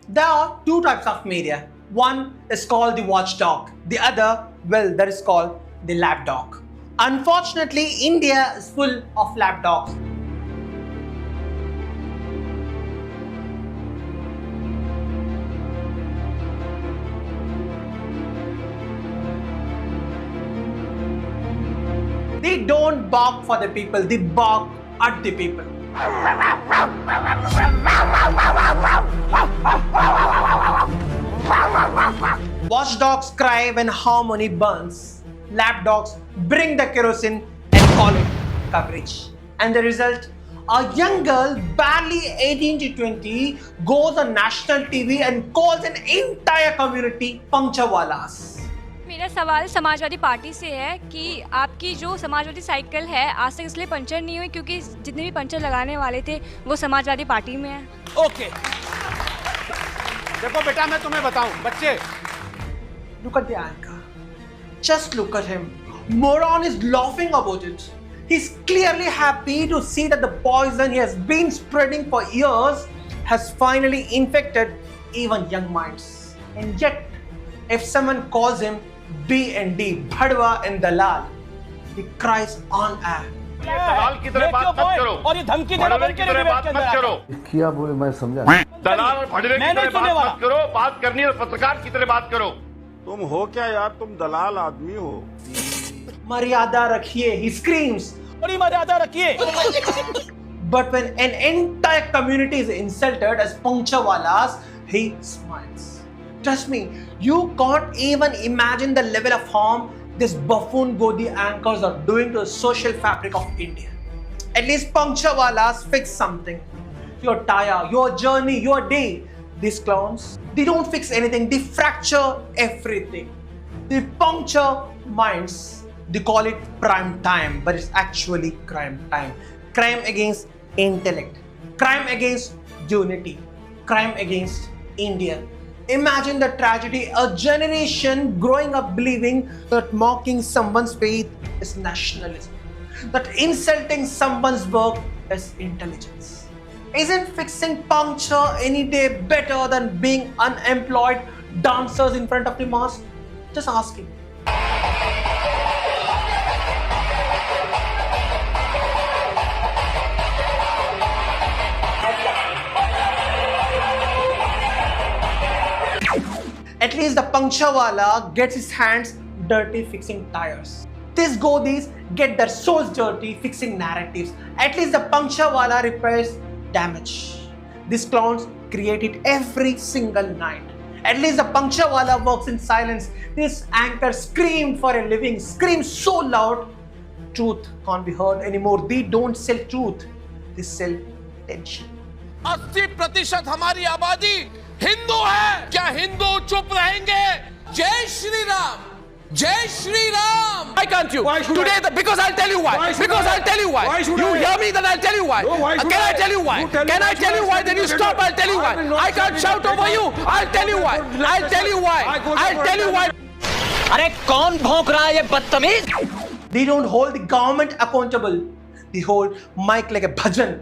There are two types of media. One is called the watchdog. The other, well, that is called the lapdog. Unfortunately, India is full of lapdogs. They don't bark for the people, they bark at the people. Watchdogs cry when harmony burns. Lapdogs bring the kerosene and call it coverage. And the result? A young girl, barely 18 to 20, goes on national TV and calls an entire community puncturewalas. मेरा सवाल Samajwadi party से है कि आपकी जो Samajwadi cycle है आज तक इसलिए पंचर नहीं हुई क्योंकि जितने भी पंचर लगाने वाले थे वो समाजवादी पार्टी में है। ओके देखो बेटा मैं तुम्हें बताऊं बच्चे Look at the anchor. Just look at him. Moron is laughing about it. He's clearly happy to see that the poison he has been spreading for years has finally infected even young minds. And yet, if someone calls him B&D, Bhadwa and Dalal, he cries on air. दलाल की तरह बात मत करो और ये धमकी देना बंद की तरह बात मत करो क्या बोले मैं समझा दलाल और भड़वे की तरह बात मत करो बात करनी है पत्रकार की तरह बात करो तुम हो क्या यार तुम दलाल आदमी हो Maryada rakhiye, he screams. बड़ी मर्यादा रखिए But when an entire community is insulted as puncturewalas, he smiles. Trust me, you can't even imagine the level of harm these buffoon Godi anchors are doing to the social fabric of India. At least puncturewalas fix something. Your tire, your journey, your day. These clowns, they don't fix anything, they fracture everything. They puncture minds. They call it prime time, but it's actually crime time. Crime against intellect, crime against unity, crime against India. Imagine the tragedy, a generation growing up believing that mocking someone's faith is nationalism, that insulting someone's work is intelligence. Isn't fixing puncture any day better than being unemployed dancers in front of the mosque? Just ask him. At least the puncturewala gets his hands dirty fixing tires. These Godis get their souls dirty fixing narratives. At least the puncturewala repairs damage. These clowns create it every single night. At least the puncturewala works in silence. This anchor screamed for a living, screams so loud, truth can't be heard anymore. They don't sell truth, they sell tension. 80% हमारी आबादी हिंदू है क्या हिंदू चुप रहेंगे जय श्री राम जय Shri Ram Why can't you? Today because I'll tell you why because I'll tell you why you hear me then I'll tell you why can I tell you why can I tell you why then you stop I'll tell you why I can't shout over you I'll tell you why I'll tell you why I'll tell you why अरे कौन भौंक रहा है ये बदतमीज They don't hold the government accountable. They hold mic like a bhajan,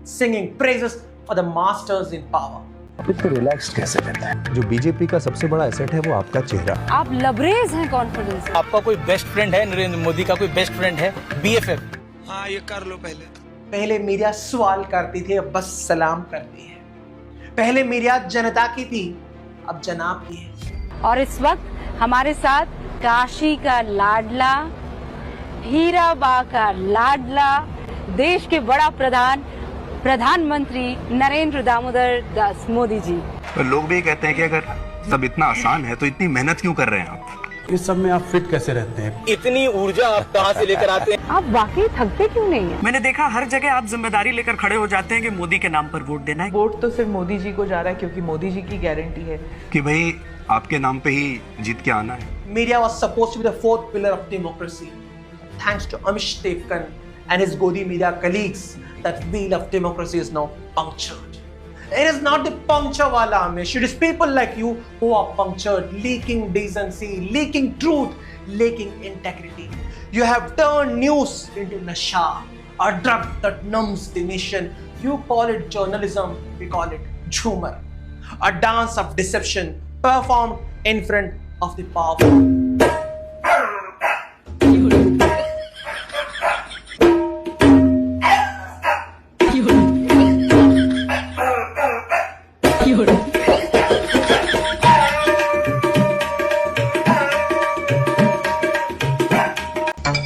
singing praises for the masters in power. इतना relax कैसे रहता है? जो बीजेपी का सबसे बड़ा एसेट है वो आपका चेहरा। आप लबरेज हैं कॉन्फिडेंस। आपका कोई बेस्ट फ्रेंड है नरेंद्र मोदी का कोई बेस्ट फ्रेंड है BFF हाँ ये कर लो पहले मीडिया सवाल करती थी अब बस सलाम करती है। पहले मीडिया जनता की थी अब जनाब की है। और इस वक्त हमारे साथ काशी का लाडला हीराबा का लाडला देश के बड़ा प्रधानमंत्री नरेंद्र दामोदर दास मोदी जी। तो लोग भी कहते हैं कि अगर सब इतना आसान है तो इतनी मेहनत क्यों कर रहे हैं आप? इस सब में आप फिट कैसे रहते हैं? इतनी ऊर्जा आप कहाँ से लेकर आते हैं आप वाकई थकते क्यों नहीं है? मैंने देखा हर जगह आप जिम्मेदारी लेकर खड़े हो जाते हैं कि मोदी के नाम पर वोट देना है। वोट तो सिर्फ मोदी जी को जा रहा है क्योंकि मोदी जी की गारंटी है कि भाई आपके नाम पे ही जीत के आना है। Media was supposed to be the fourth pillar of democracy. Thanks to Amish Tevkan and his Godi media colleagues, that wheel of democracy is now punctured. It is not the puncturewala, Amish. It is people like you who are punctured, leaking decency, leaking truth, leaking integrity. You have turned news into nasha, a drug that numbs the nation. You call it journalism, we call it jhumar. A dance of deception performed in front of the powerful.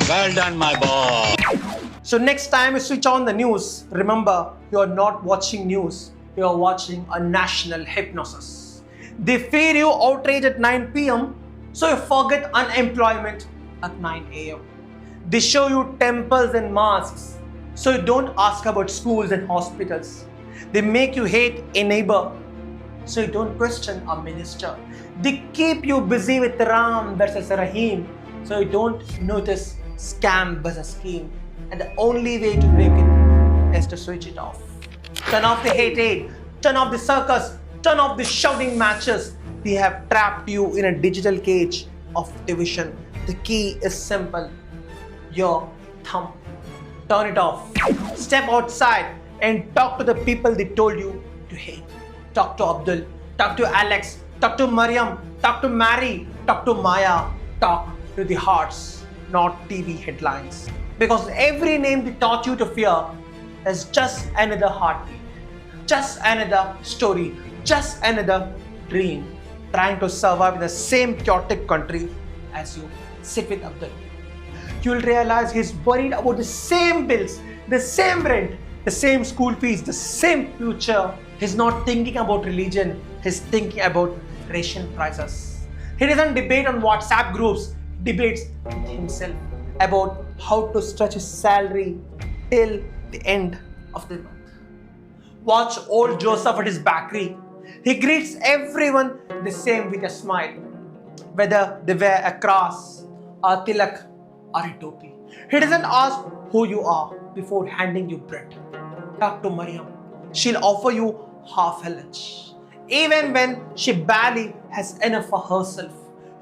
Well done, my boy. So next time you switch on the news, remember you are not watching news, you are watching a national hypnosis. They feed you outrage at 9 p.m. so you forget unemployment at 9 a.m. They show you temples and mosques so you don't ask about schools and hospitals. They make you hate a neighbor so you don't question a minister. They keep you busy with Ram versus Rahim so you don't notice scam versus scheme. And the only way to break it is to switch it off. Turn off the hate, turn off the circus, turn off the shouting matches. They have trapped you in a digital cage of division. The key is simple. Your thumb. Turn it off. Step outside and talk to the people they told you to hate. Talk to Abdul, talk to Alex, talk to Mariam, talk to Mary, talk to Maya. Talk to the hearts, not TV headlines. Because every name they taught you to fear is just another heartbeat, just another story, just another dream trying to survive in the same chaotic country as you. Sit with Abdul. You'll realize he's worried about the same bills, the same rent, the same school fees, the same future. He's not thinking about religion, he's thinking about ration prices. He doesn't debate on WhatsApp groups, he debates with himself about how to stretch his salary till the end of the month. Watch old Joseph at his bakery. He greets everyone the same with a smile, whether they wear a cross, a tilak, or a topi. He doesn't ask who you are before handing you bread. Talk to Mariam. She'll offer you half a lunch. Even when she barely has enough for herself,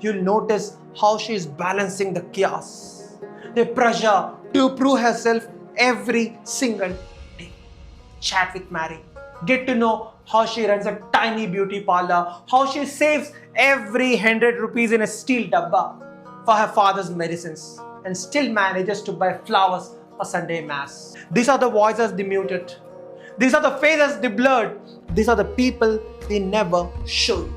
you'll notice how she is balancing the chaos, the pressure to prove herself every single day. Chat with Mary. Get to know how she runs a tiny beauty parlor, how she saves every 100 rupees in a steel dabba for her father's medicines and still manages to buy flowers for Sunday mass. These are the voices they muted. These are the faces they blurred. These are the people they never show you.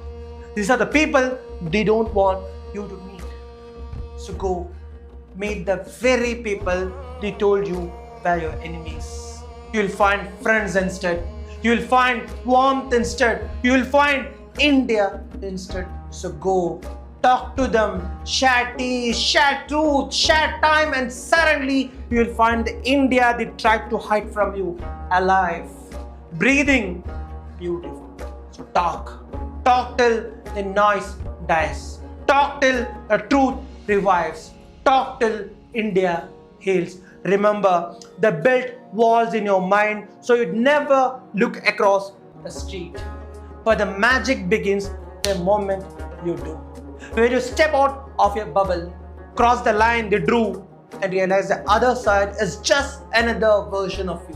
These are the people they don't want you to meet. So go meet the very people they told you were your enemies. You'll find friends instead. You'll find warmth instead. You'll find India instead. So go talk to them, share tea, share truth, share time, and suddenly you'll find the India they tried to hide from you alive, breathing, beautiful. So talk till the noise dies. Talk till the truth revives. Talk till India heals. Remember, they built walls in your mind so you'd never look across the street. But the magic begins the moment you do. When you step out of your bubble, cross the line they drew, and realize the other side is just another version of you.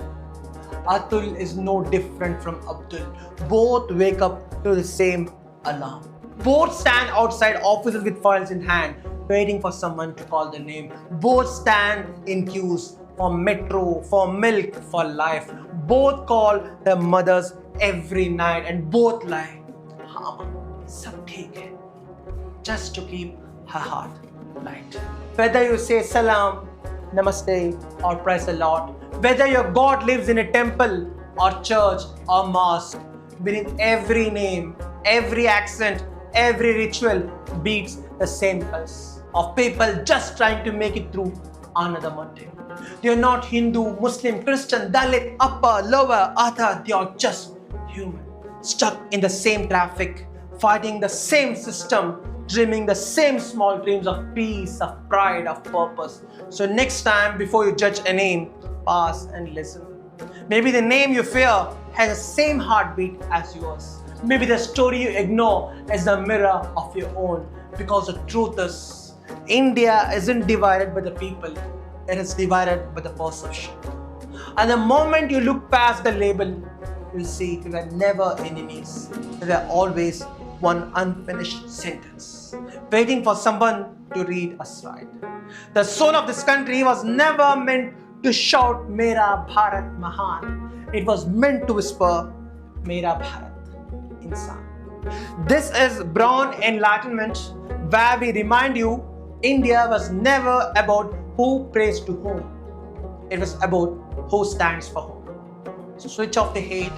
Atul is no different from Abdul. Both wake up to the same alarm. Both stand outside offices with files in hand, waiting for someone to call their name. Both stand in queues for metro, for milk, for life. Both call their mothers every night and both lie. Haan, sab theek hai. Just to keep her heart light. Whether you say salam, namaste, or praise the Lord, whether your God lives in a temple or church or mosque, beneath every name, every accent, every ritual beats the same pulse of people just trying to make it through another Monday. They are not Hindu, Muslim, Christian, Dalit, upper, lower, Atha. They are just human, stuck in the same traffic, fighting the same system, dreaming the same small dreams of peace, of pride, of purpose. So next time, before you judge a name, pause and listen. Maybe the name you fear has the same heartbeat as yours. Maybe the story you ignore is the mirror of your own. Because the truth is, India isn't divided by the people, it is divided by the perception. And the moment you look past the label, you'll see we were never enemies. We were always one unfinished sentence, waiting for someone to read us right. The soul of this country was never meant to shout Mera Bharat Mahan. It was meant to whisper Mera Bharat Insan. This is Brown Enlightenment, where we remind you India was never about who prays to whom. It was about who stands for whom. So switch off the hate,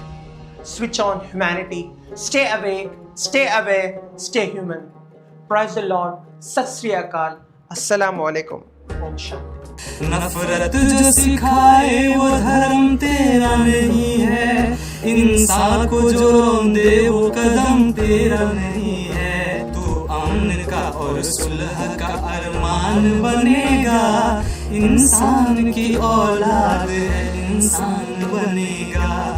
switch on humanity, stay awake, stay aware, stay human. Praise the Lord. Sat Sri Akal. Assalamu alaikum. Om Shanti. नफरत जो सिखाए वो धर्म तेरा नहीं है, इंसान को जो रोंदे वो कदम तेरा नहीं है। तू अमन का और सुलह का अरमान बनेगा, इंसान की औलाद है इंसान बनेगा।